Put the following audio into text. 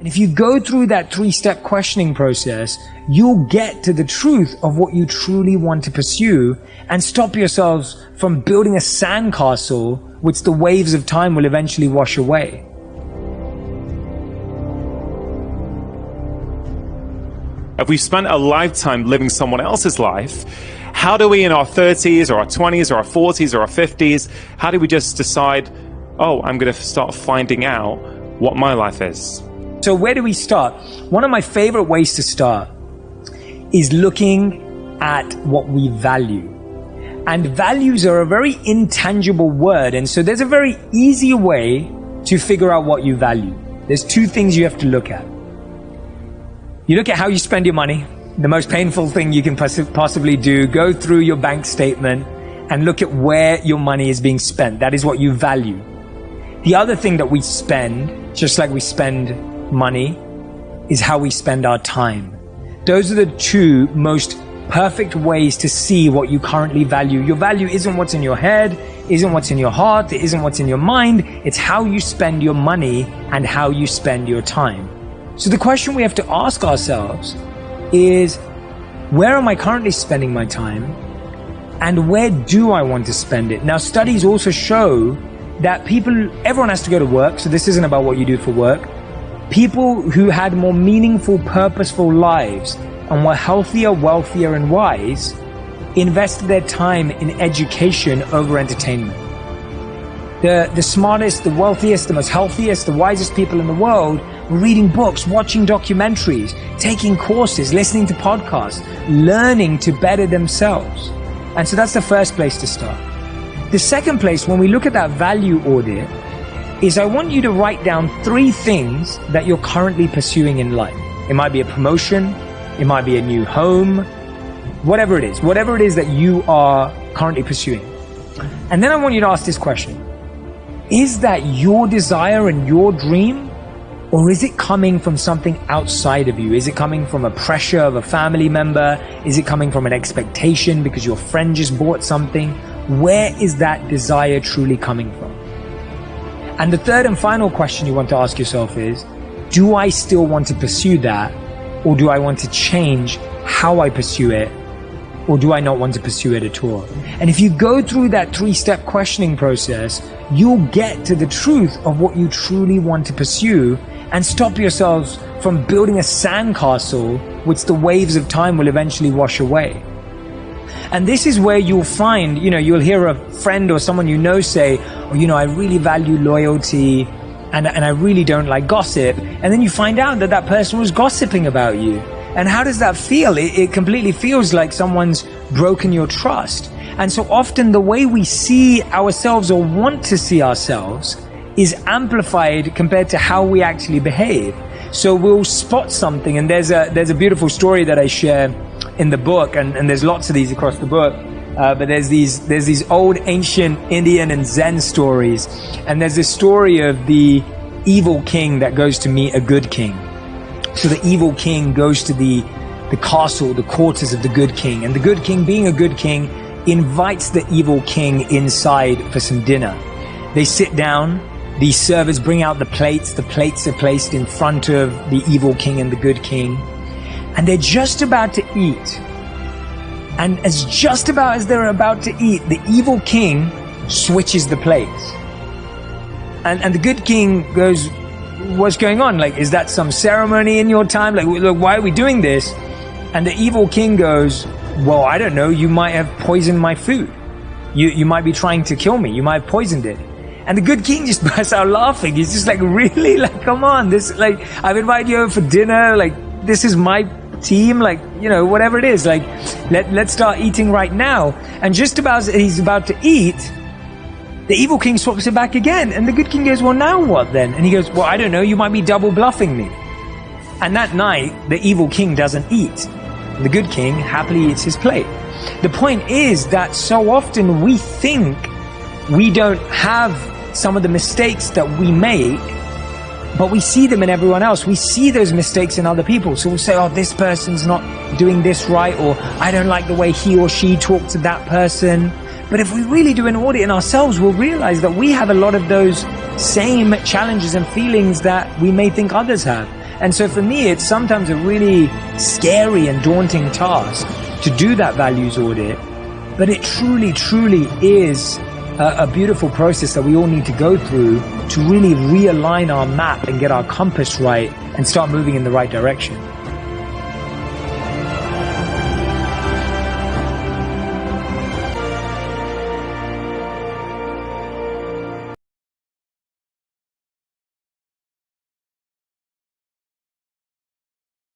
And if you go through that 3-step questioning process, you'll get to the truth of what you truly want to pursue and stop yourselves from building a sandcastle which the waves of time will eventually wash away. If we've spent a lifetime living someone else's life, how do we in our 30s or our 20s or our 40s or our 50s, how do we just decide, oh, I'm going to start finding out what my life is? So where do we start? One of my favorite ways to start is looking at what we value. And values are a very intangible word, and so there's a very easy way to figure out what you value. There's 2 things you have to look at. You look at how you spend your money, the most painful thing you can possibly do. Go through your bank statement and look at where your money is being spent. That is what you value. The other thing that we spend, just like we spend money, is how we spend our time. Those are the 2 most perfect ways to see what you currently value. Your value isn't what's in your head, isn't what's in your heart, it isn't what's in your mind. It's how you spend your money and how you spend your time. So the question we have to ask ourselves is, where am I currently spending my time? And where do I want to spend it? Now, studies also show that everyone has to go to work, so this isn't about what you do for work. People who had more meaningful, purposeful lives and were healthier, wealthier, and wise invested their time in education over entertainment. The smartest, the wealthiest, the most healthiest, the wisest people in the world were reading books, watching documentaries, taking courses, listening to podcasts, learning to better themselves. And so that's the first place to start. The second place, when we look at that value audit, is I want you to write down 3 things that you're currently pursuing in life. It might be a promotion, it might be a new home, whatever it is that you are currently pursuing. And then I want you to ask this question: is that your desire and your dream, or is it coming from something outside of you? Is it coming from a pressure of a family member? Is it coming from an expectation because your friend just bought something? Where is that desire truly coming from? And the third and final question you want to ask yourself is, do I still want to pursue that? Or do I want to change how I pursue it? Or do I not want to pursue it at all? And if you go through that 3-step questioning process, you'll get to the truth of what you truly want to pursue and stop yourselves from building a sandcastle which the waves of time will eventually wash away. And this is where you'll find, you'll hear a friend or someone you know say, oh, I really value loyalty and I really don't like gossip. And then you find out that that person was gossiping about you. And how does that feel? It completely feels like someone's broken your trust. And so often the way we see ourselves or want to see ourselves is amplified compared to how we actually behave. So we'll spot something, and there's a beautiful story that I share in the book, and there's lots of these across the book. But there's these old ancient Indian and Zen stories, and there's this story of the evil king that goes to meet a good king. So the evil king goes to the castle, the quarters of the good king, and the good king, being a good king, invites the evil king inside for some dinner. They sit down, the servers bring out the plates are placed in front of the evil king and the good king, and they're just about to eat. And just about as they're about to eat, the evil king switches the plates. And the good king goes, what's going on? Like, is that some ceremony in your time? Like, look, why are we doing this? And the evil king goes, well, I don't know, you might have poisoned my food. You might be trying to kill me. You might have poisoned it. And the good king just bursts out laughing. He's just like, really? Like, come on, this, like, I've invited you over for dinner. Like, this is my team, like, whatever it is, like, let's start eating right now. And just about as he's about to eat, the evil king swaps it back again. And the good king goes, well, now what then? And he goes, well, I don't know, you might be double bluffing me. And that night, the evil king doesn't eat. The good king happily eats his plate. The point is that so often we think we don't have some of the mistakes that we make, but we see them in everyone else. We see those mistakes in other people. So we'll say, oh, this person's not doing this right, or I don't like the way he or she talked to that person. But if we really do an audit in ourselves, we'll realize that we have a lot of those same challenges and feelings that we may think others have. And so for me, it's sometimes a really scary and daunting task to do that values audit, but it truly, truly is a beautiful process that we all need to go through to really realign our map and get our compass right and start moving in the right direction.